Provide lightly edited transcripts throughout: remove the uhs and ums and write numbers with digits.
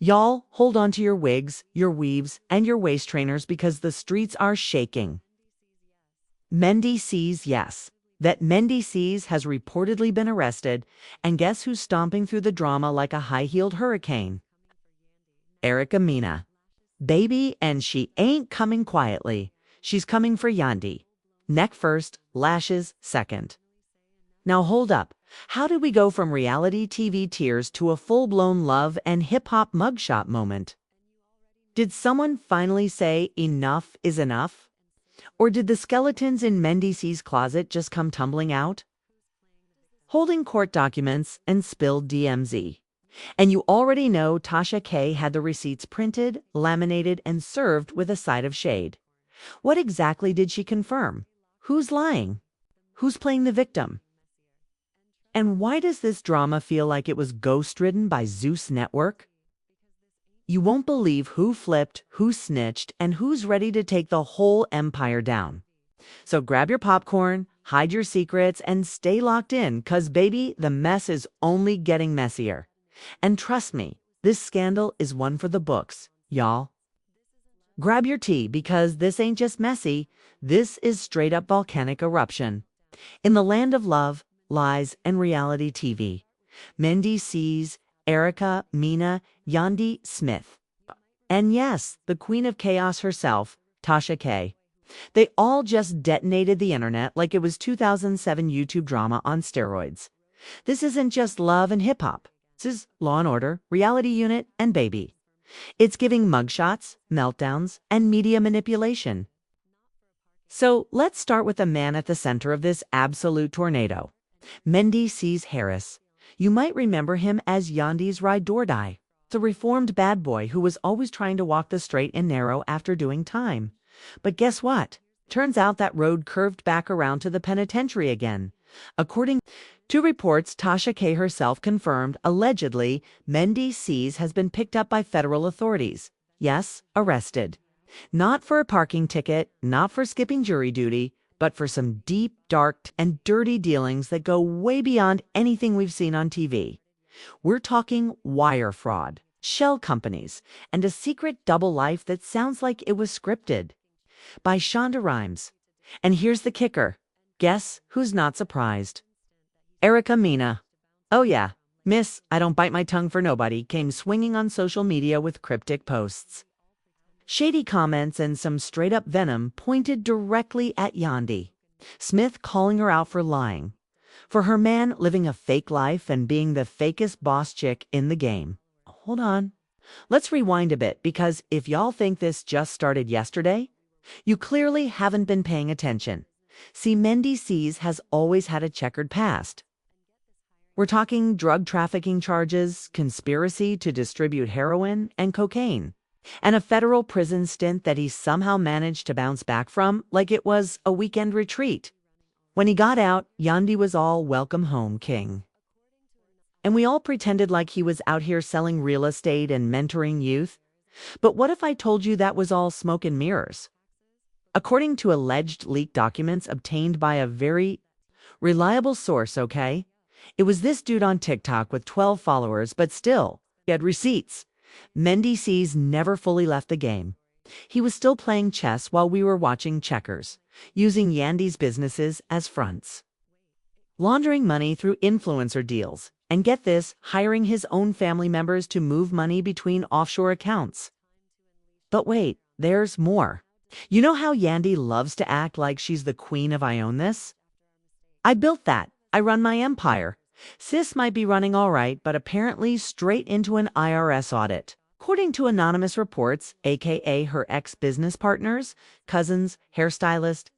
Y'all, hold on to your wigs, your weaves, and your waist trainers because the streets are shaking. Mendeecees, yes. That Mendeecees has reportedly been arrested, and guess who's stomping through the drama like a high-heeled hurricane? Erica Mena. Baby, and she ain't coming quietly. She's coming for Yandy. Neck first, lashes second. Now hold up. How did we go from reality TV tears to a full-blown love and hip-hop mugshot moment? Did someone finally say enough is enough? Or did the skeletons in Mendeecees' closet just come tumbling out? Holding court documents and spilled DMZ. And you already know Tasha K had the receipts printed, laminated, and served with a side of shade. What exactly did she confirm? Who's lying? Who's playing the victim? And why does this drama feel like it was ghost-ridden by Zeus Network? You won't believe who flipped, who snitched, and who's ready to take the whole empire down. So grab your popcorn, hide your secrets, and stay locked in, 'cause baby, the mess is only getting messier. And trust me, this scandal is one for the books, y'all. Grab your tea, because this ain't just messy, this is straight-up volcanic eruption. In the land of love, lies, and reality TV, Mendeecees, Erica Mena, Yandy Smith. And yes, the queen of chaos herself, Tasha K. They all just detonated the internet like it was 2007 YouTube drama on steroids. This isn't just love and hip-hop. This is Law & Order, Reality Unit, and Baby. It's giving mugshots, meltdowns, and media manipulation. So let's start with the man at the center of this absolute tornado. Mendeecees Harris. You might remember him as Yandy's ride or die, the reformed bad boy who was always trying to walk the straight and narrow after doing time. But guess what? Turns out that road curved back around to the penitentiary again. According to reports Tasha K herself confirmed, allegedly, Mendeecees has been picked up by federal authorities. Yes, arrested. Not for a parking ticket, not for skipping jury duty, but for some deep, dark, and dirty dealings that go way beyond anything we've seen on TV. We're talking wire fraud, shell companies, and a secret double life that sounds like it was scripted. By Shonda Rhimes. And here's the kicker. Guess who's not surprised? Erica Mena. Oh yeah, Miss I don't bite my tongue for nobody came swinging on social media with cryptic posts. Shady comments and some straight-up venom pointed directly at Yandy Smith, calling her out for lying, for her man living a fake life and being the fakest boss chick in the game. Hold on. Let's rewind a bit, because if y'all think this just started yesterday, you clearly haven't been paying attention. See, Mendeecees has always had a checkered past. We're talking drug trafficking charges, conspiracy to distribute heroin and cocaine, and a federal prison stint that he somehow managed to bounce back from like it was a weekend retreat. When he got out, Yandy was all welcome home king. And we all pretended like he was out here selling real estate and mentoring youth. But what if I told you that was all smoke and mirrors? According to alleged leaked documents obtained by a very reliable source, okay? It was this dude on TikTok with 12 followers, but still, he had receipts. Mendeecees never fully left the game. He was still playing chess while we were watching checkers, using Yandy's businesses as fronts, laundering money through influencer deals, and get this, hiring his own family members to move money between offshore accounts. But wait, there's more. You know how Yandy loves to act like she's the queen of I own this? I built that. I run my empire. Sis might be running all right, but apparently straight into an IRS audit. According to anonymous reports, aka her ex-business partners, cousins, hairstylist,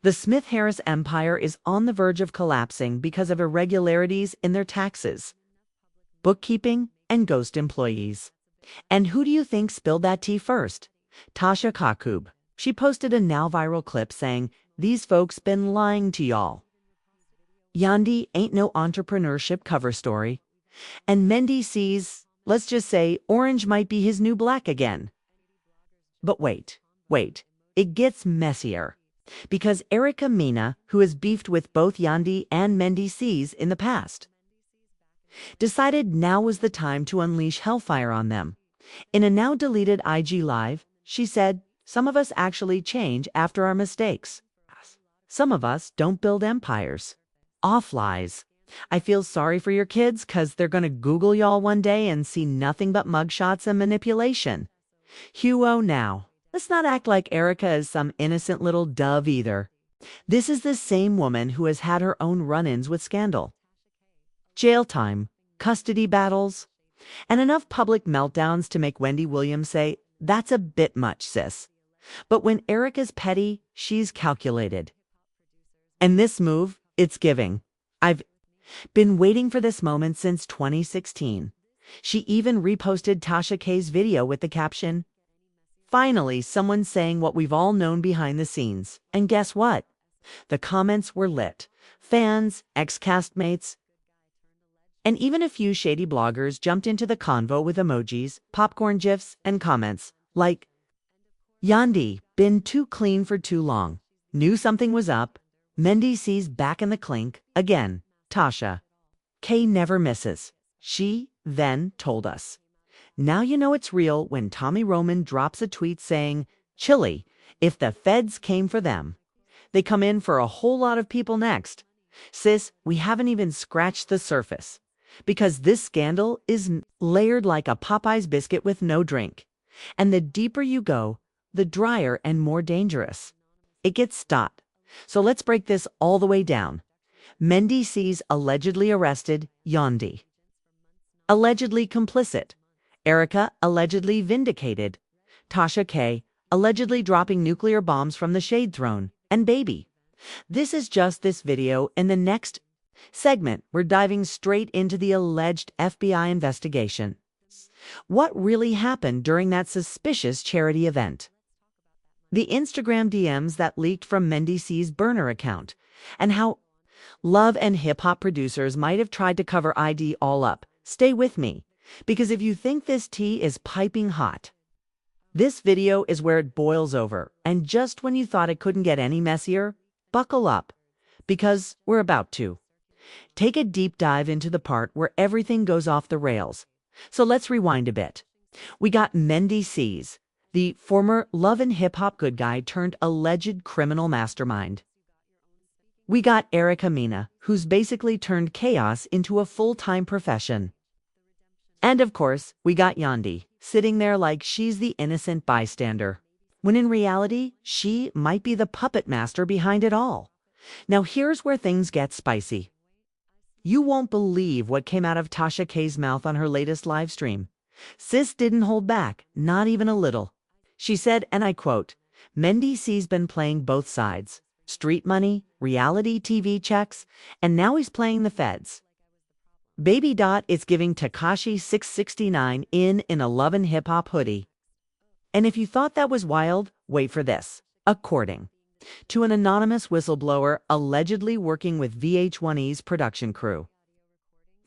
the Smith-Harris empire is on the verge of collapsing because of irregularities in their taxes, bookkeeping, and ghost employees. And who do you think spilled that tea first? Tasha K. She posted a now viral clip saying, "These folks been lying to y'all." Yandy ain't no entrepreneurship cover story. And Mendeecees, let's just say orange might be his new black again. But wait, it gets messier. Because Erica Mena, who has beefed with both Yandy and Mendeecees in the past, decided now was the time to unleash hellfire on them. In a now-deleted IG Live, she said, "Some of us actually change after our mistakes. Some of us don't build empires." Off lies. I feel sorry for your kids because they're going to Google y'all one day and see nothing but mugshots and manipulation. Huo now. Let's not act like Erica is some innocent little dove either. This is the same woman who has had her own run-ins with scandal. Jail time, custody battles, and enough public meltdowns to make Wendy Williams say, "That's a bit much, sis." But when Erica's petty, she's calculated. And this move, it's giving. I've been waiting for this moment since 2016. She even reposted Tasha K's video with the caption, "Finally, someone saying what we've all known behind the scenes." And guess what? The comments were lit. Fans, ex-castmates, and even a few shady bloggers jumped into the convo with emojis, popcorn gifs, and comments like, "Yandy, been too clean for too long. Knew something was up. Mendeecees back in the clink. Again, Tasha K never misses." She then told us, "Now you know it's real when Tommy Roman drops a tweet saying, 'Chilly, if the feds came for them, they come in for a whole lot of people next.' Sis, we haven't even scratched the surface. Because this scandal is layered like a Popeye's biscuit with no drink. And the deeper you go, the drier and more dangerous it gets stot. So let's break this all the way down. Mendeecees allegedly arrested, Yandy allegedly complicit, Erica allegedly vindicated, Tasha K allegedly dropping nuclear bombs from the Shade Throne, and baby. This is just this video. In the next segment, we're diving straight into the alleged FBI investigation. What really happened during that suspicious charity event? The Instagram DMs that leaked from Mendeecees' burner account, and how love and hip-hop producers might have tried to cover ID all up. Stay with me, because if you think this tea is piping hot, this video is where it boils over. And just when you thought it couldn't get any messier, buckle up, because we're about to take a deep dive into the part where everything goes off the rails. So let's rewind a bit. We got Mendeecees, the former love and hip-hop good guy turned alleged criminal mastermind. We got Erica Mena, who's basically turned chaos into a full-time profession. And of course, we got Yandy, sitting there like she's the innocent bystander, when in reality, she might be the puppet master behind it all. Now here's where things get spicy. You won't believe what came out of Tasha K's mouth on her latest live stream. Sis didn't hold back, not even a little. She said, and I quote, "Mendeecees been playing both sides. Street money, reality TV checks, and now he's playing the feds. Baby Dot is giving Tekashi 669 in a Love and Hip Hop hoodie." And if you thought that was wild, wait for this. According to an anonymous whistleblower allegedly working with VH1's production crew,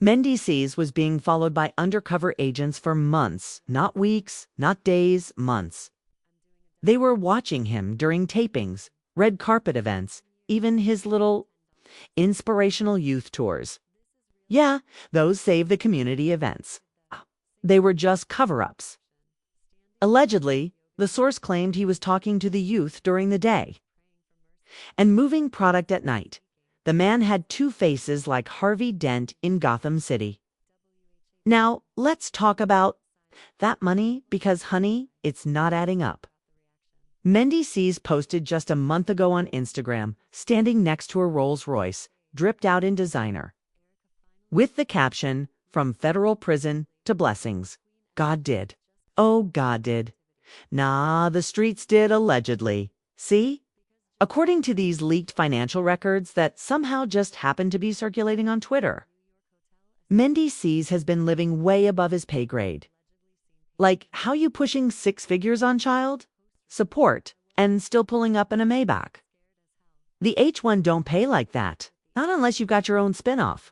Mendeecees was being followed by undercover agents for months, not weeks, not days, months. They were watching him during tapings, red carpet events, even his little inspirational youth tours. Yeah, those Save the Community events. They were just cover-ups. Allegedly, the source claimed he was talking to the youth during the day and moving product at night. The man had two faces like Harvey Dent in Gotham City. Now, let's talk about that money because, honey, it's not adding up. Mendeecees posted just a month ago on Instagram, standing next to a Rolls Royce, dripped out in designer, with the caption, "From federal prison to blessings. God did. Oh, God did. Nah, the streets did allegedly. See?" According to these leaked financial records that somehow just happened to be circulating on Twitter, Mendeecees has been living way above his pay grade. Like, how you pushing 6 figures on child support and still pulling up in a Maybach? The H1 don't pay like that, not unless you've got your own spinoff.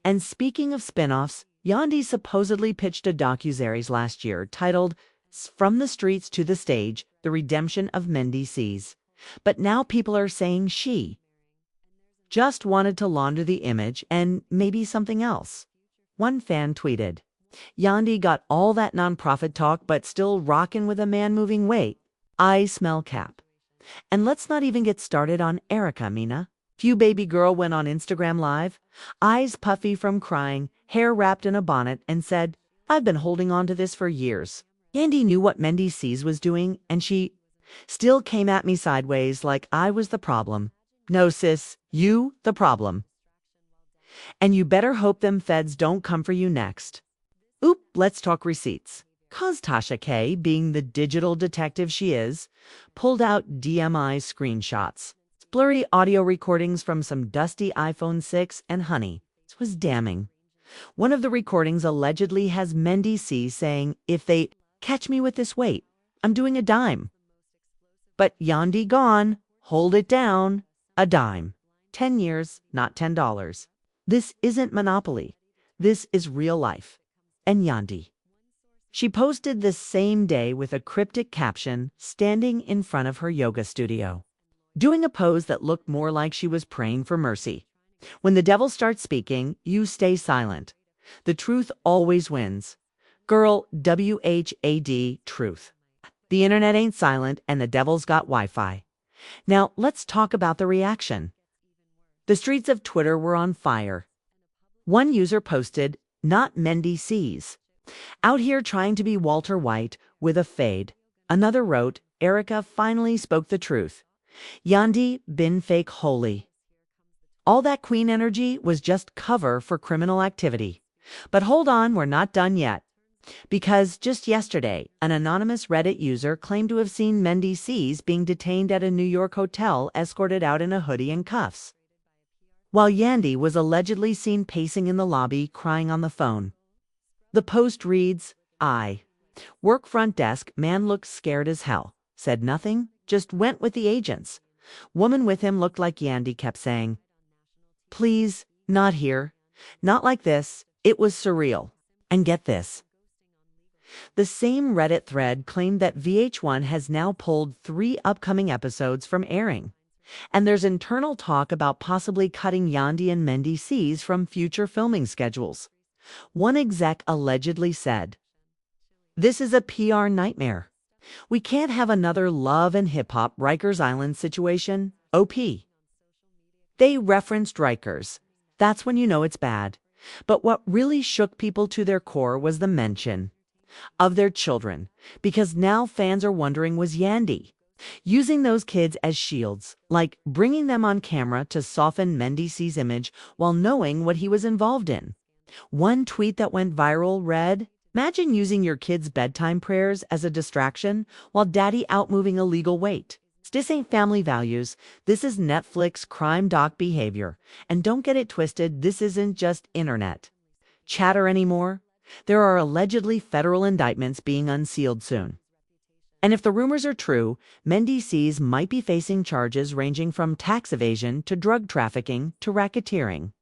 And speaking of spinoffs, Yandy supposedly pitched a docuseries last year titled "From the Streets to the Stage: The Redemption of Mendeecees." But now people are saying she just wanted to launder the image and maybe something else. One fan tweeted, Yandy got all that nonprofit talk but still rocking with a man moving weight. I smell cap. And let's not even get started on Erica Mena. Few baby girl went on Instagram Live, eyes puffy from crying, hair wrapped in a bonnet, and said, "I've been holding on to this for years." Yandy knew what Mendeecees was doing, and she still came at me sideways like I was the problem. No, sis, you the problem. And you better hope them feds don't come for you next. Oop, let's talk receipts. 'Cause Tasha K, being the digital detective she is, pulled out DMI screenshots. Blurry audio recordings from some dusty iPhone 6, and honey, it was damning. One of the recordings allegedly has Mendeecees saying, "If they catch me with this weight, I'm doing a dime." But Yandy gone, hold it down, a dime. 10 years, not $10. This isn't Monopoly. This is real life. And Yandy. She posted the same day with a cryptic caption, standing in front of her yoga studio, doing a pose that looked more like she was praying for mercy. When the devil starts speaking, you stay silent. The truth always wins. Girl, WHAD, truth. The internet ain't silent and the devil's got Wi-Fi. Now, let's talk about the reaction. The streets of Twitter were on fire. One user posted, "Not Mendeecees. Out here trying to be Walter White with a fade." Another wrote, "Erica finally spoke the truth. Yandy been fake holy." All that queen energy was just cover for criminal activity. But hold on, we're not done yet. Because just yesterday, an anonymous Reddit user claimed to have seen Mendeecees being detained at a New York hotel, escorted out in a hoodie and cuffs, while Yandy was allegedly seen pacing in the lobby, crying on the phone. The post reads, "I work front desk, man looked scared as hell, said nothing, just went with the agents. Woman with him looked like Yandy, kept saying, 'Please, not here, not like this.' It was surreal." And get this. The same Reddit thread claimed that VH1 has now pulled 3 upcoming episodes from airing. And there's internal talk about possibly cutting Yandy and Mendeecees from future filming schedules. One exec allegedly said, "This is a PR nightmare. We can't have another Love and Hip Hop Rikers Island situation, OP." They referenced Rikers. That's when you know it's bad. But what really shook people to their core was the mention of their children, because now fans are wondering, was Yandy using those kids as shields, like bringing them on camera to soften Mendeecees' image while knowing what he was involved in? One tweet that went viral read, "Imagine using your kids' bedtime prayers as a distraction while daddy out moving illegal weight. This ain't family values. This is Netflix crime doc behavior. And don't get it twisted, this isn't just internet chatter anymore. There are allegedly federal indictments being unsealed soon. And if the rumors are true, Mendeecees might be facing charges ranging from tax evasion to drug trafficking to racketeering.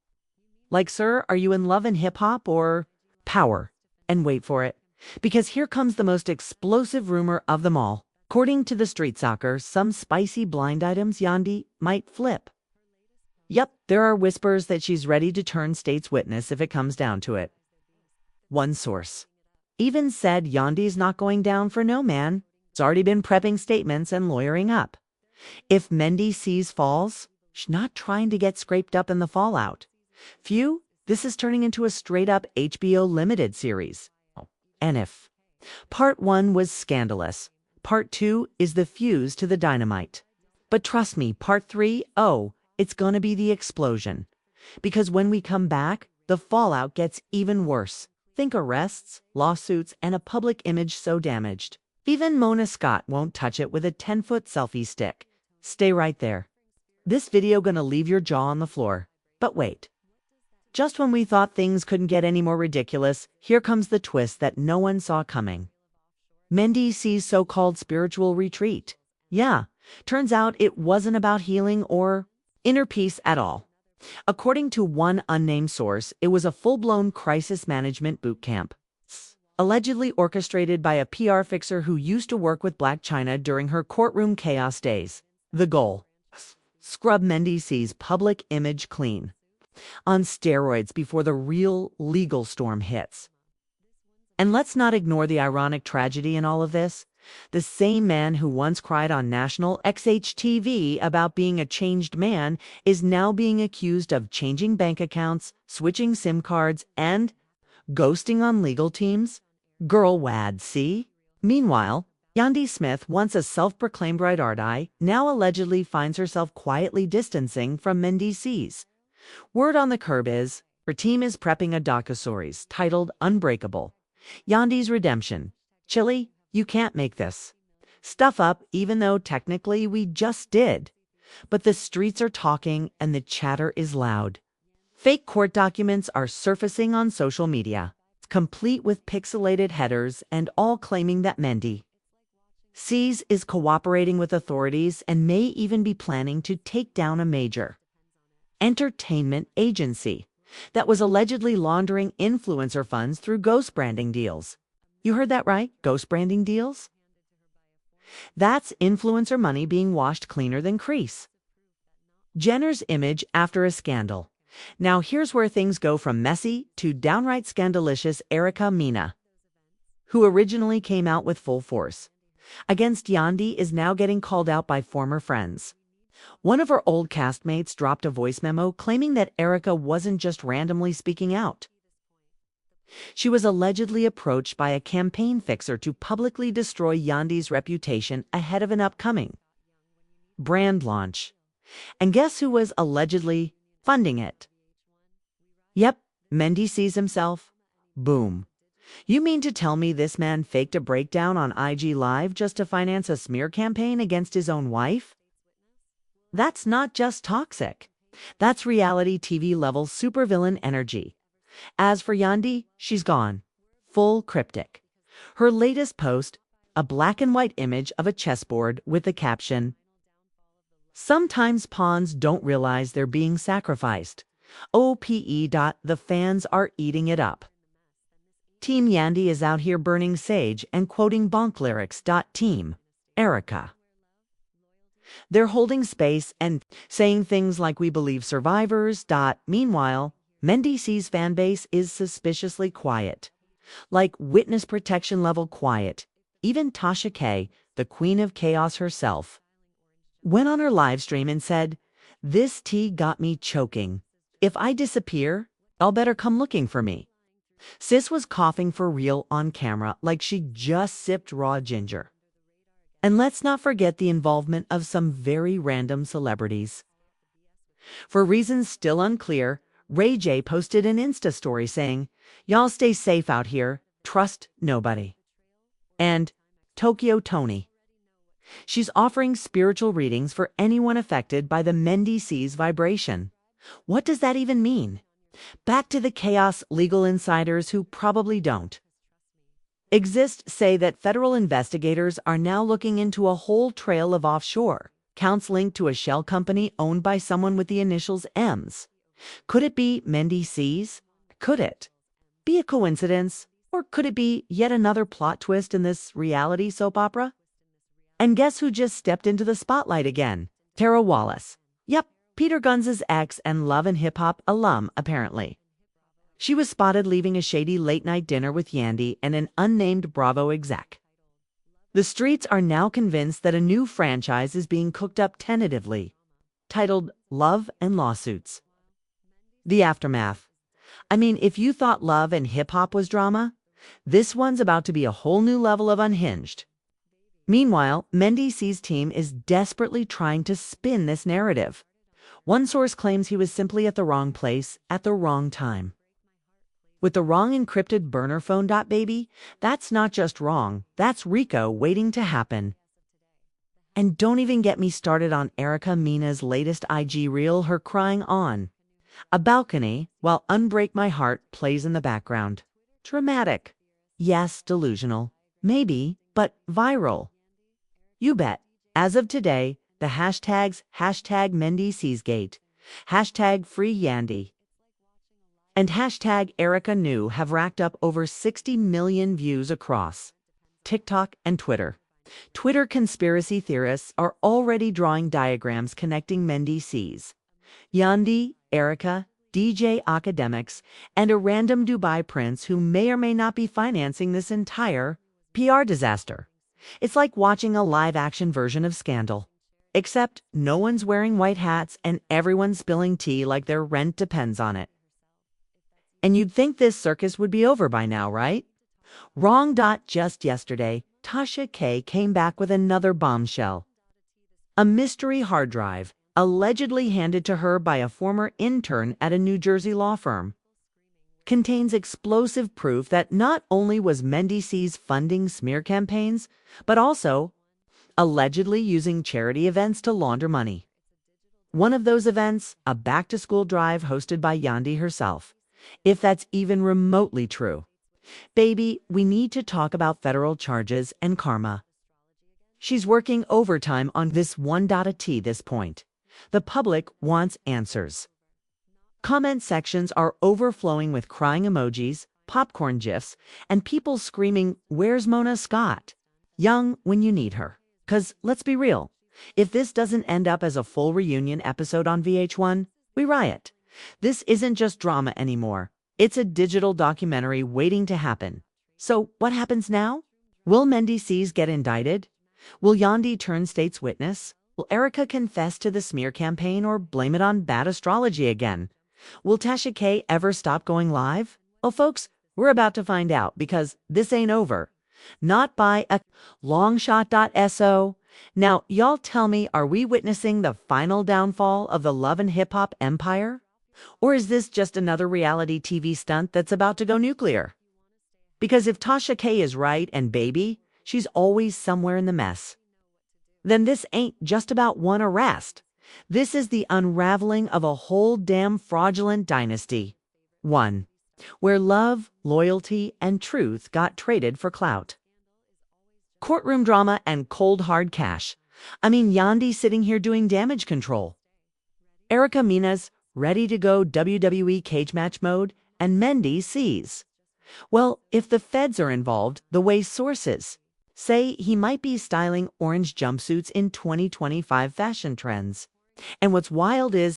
Like, sir, are you in love and hip-hop or power?" And wait for it, because here comes the most explosive rumor of them all. According to the Street Soccer, some spicy blind items Yandy might flip. Yep, there are whispers that she's ready to turn state's witness if it comes down to it. One source even said Yandy's not going down for no man. It's already been prepping statements and lawyering up. If Mendeecees falls, she's not trying to get scraped up in the fallout. Phew, this is turning into a straight-up HBO limited series. And if Part 1 was scandalous, Part 2 is the fuse to the dynamite. But trust me, Part 3, oh, it's gonna be the explosion. Because when we come back, the fallout gets even worse. Think arrests, lawsuits, and a public image so damaged. Even Mona Scott won't touch it with a 10-foot selfie stick. Stay right there. This video gonna leave your jaw on the floor. But wait. Just when we thought things couldn't get any more ridiculous, here comes the twist that no one saw coming. Mendeecees' so-called spiritual retreat. Yeah, turns out it wasn't about healing or inner peace at all. According to one unnamed source, it was a full-blown crisis management boot camp, allegedly orchestrated by a PR fixer who used to work with Blac Chyna during her courtroom chaos days. The goal: scrub Mendeecees' public image clean, on steroids before the real legal storm hits. And let's not ignore the ironic tragedy in all of this. The same man who once cried on national XHTV about being a changed man is now being accused of changing bank accounts, switching SIM cards, and ghosting on legal teams. Girl wad, see? Meanwhile, Yandy Smith, once a self-proclaimed right eye, now allegedly finds herself quietly distancing from Mendeecees. Word on the curb is, her team is prepping a docuseries titled Unbreakable. Yandy's Redemption. Chili, you can't make this stuff up, even though technically we just did. But the streets are talking and the chatter is loud. Fake court documents are surfacing on social media, complete with pixelated headers and all claiming that Mendeecees is cooperating with authorities and may even be planning to take down a major entertainment agency that was allegedly laundering influencer funds through ghost branding deals. You heard that right, ghost branding deals? That's influencer money being washed cleaner than grease. Jenner's image after a scandal. Now here's where things go from messy to downright scandalicious. Erica Mena, who originally came out with full force against Yandy, is now getting called out by former friends. One of her old castmates dropped a voice memo claiming that Erica wasn't just randomly speaking out. She was allegedly approached by a campaign fixer to publicly destroy Yandy's reputation ahead of an upcoming brand launch. And guess who was allegedly funding it? Yep, Mendeecees himself. Boom. You mean to tell me this man faked a breakdown on IG Live just to finance a smear campaign against his own wife? That's not just toxic. That's reality TV level supervillain energy. As for Yandy, she's gone. Full cryptic. Her latest post, a black and white image of a chessboard with the caption, "Sometimes pawns don't realize they're being sacrificed. OPE. The fans are eating it up. Team Yandy is out here burning sage and quoting bonk lyrics. Team Erica. They're holding space and saying things like we believe survivors. Meanwhile, Mendeecees' fanbase is suspiciously quiet. Like witness protection level quiet. Even Tasha K, the queen of chaos herself, went on her live stream and said, "This tea got me choking. If I disappear, y'all better come looking for me." Sis was coughing for real on camera like she just sipped raw ginger. And let's not forget the involvement of some very random celebrities. For reasons still unclear, Ray J posted an Insta story saying, "Y'all stay safe out here, trust nobody." And Tokyo Tony. She's offering spiritual readings for anyone affected by the Mendeecees vibration. What does that even mean? Back to the chaos legal insiders who probably don't exist say that federal investigators are now looking into a whole trail of offshore accounts linked to a shell company owned by someone with the initials M's. Could it be Mendeecees? Could it be a coincidence? Or could it be yet another plot twist in this reality soap opera? And guess who just stepped into the spotlight again? Tara Wallace. Yep, Peter Gunz's ex and Love and Hip Hop alum, apparently. She was spotted leaving a shady late-night dinner with Yandy and an unnamed Bravo exec. The streets are now convinced that a new franchise is being cooked up tentatively, titled Love and Lawsuits. The aftermath. I mean, if you thought Love and Hip Hop was drama, this one's about to be a whole new level of unhinged. Meanwhile, Mendeecees' team is desperately trying to spin this narrative. One source claims he was simply at the wrong place at the wrong time. With the wrong encrypted burner phone. Baby, that's not just wrong, that's Rico waiting to happen. And don't even get me started on Erica Mena's latest IG reel, her crying on a balcony while Unbreak My Heart plays in the background. Dramatic. Yes, delusional. Maybe, but viral. You bet. As of today, the hashtags #Mendeeceesgate, #FreeYandy, and #EricaNew have racked up over 60 million views across TikTok and Twitter. Twitter conspiracy theorists are already drawing diagrams connecting Mendeecees, Yandy, Erica, DJ academics, and a random Dubai prince who may or may not be financing this entire PR disaster. It's like watching a live-action version of Scandal. Except no one's wearing white hats and everyone's spilling tea like their rent depends on it. And you'd think this circus would be over by now, right? Wrong. Just yesterday, Tasha K came back with another bombshell. A mystery hard drive, allegedly handed to her by a former intern at a New Jersey law firm, contains explosive proof that not only was Mendeecees funding smear campaigns, but also allegedly using charity events to launder money. One of those events, a back-to-school drive hosted by Yandy herself. If that's even remotely true. Baby, we need to talk about federal charges and karma. She's working overtime on this one. At this point, the public wants answers. Comment sections are overflowing with crying emojis, popcorn gifs, and people screaming, "Where's Mona Scott? Young when you need her." 'Cause let's be real, if this doesn't end up as a full reunion episode on VH1, we riot. This isn't just drama anymore. It's a digital documentary waiting to happen. So what happens now? Will Mendeecees get indicted? Will Yandy turn state's witness? Will Erica confess to the smear campaign or blame it on bad astrology again? Will Tasha K ever stop going live? Well, folks, we're about to find out because this ain't over. Not by a long shot. So. Now, y'all tell me, are we witnessing the final downfall of the love and hip-hop empire? Or is this just another reality TV stunt that's about to go nuclear? Because if Tasha K is right and baby, she's always somewhere in the mess, then this ain't just about one arrest. This is the unraveling of a whole damn fraudulent dynasty. One where love, loyalty, and truth got traded for clout. Courtroom drama and cold hard cash. I mean, Yandy sitting here doing damage control. Erica Mena's ready to go WWE cage match mode, and Mendeecees. Well, if the feds are involved, the way sources say he might be styling orange jumpsuits in 2025 fashion trends. And what's wild is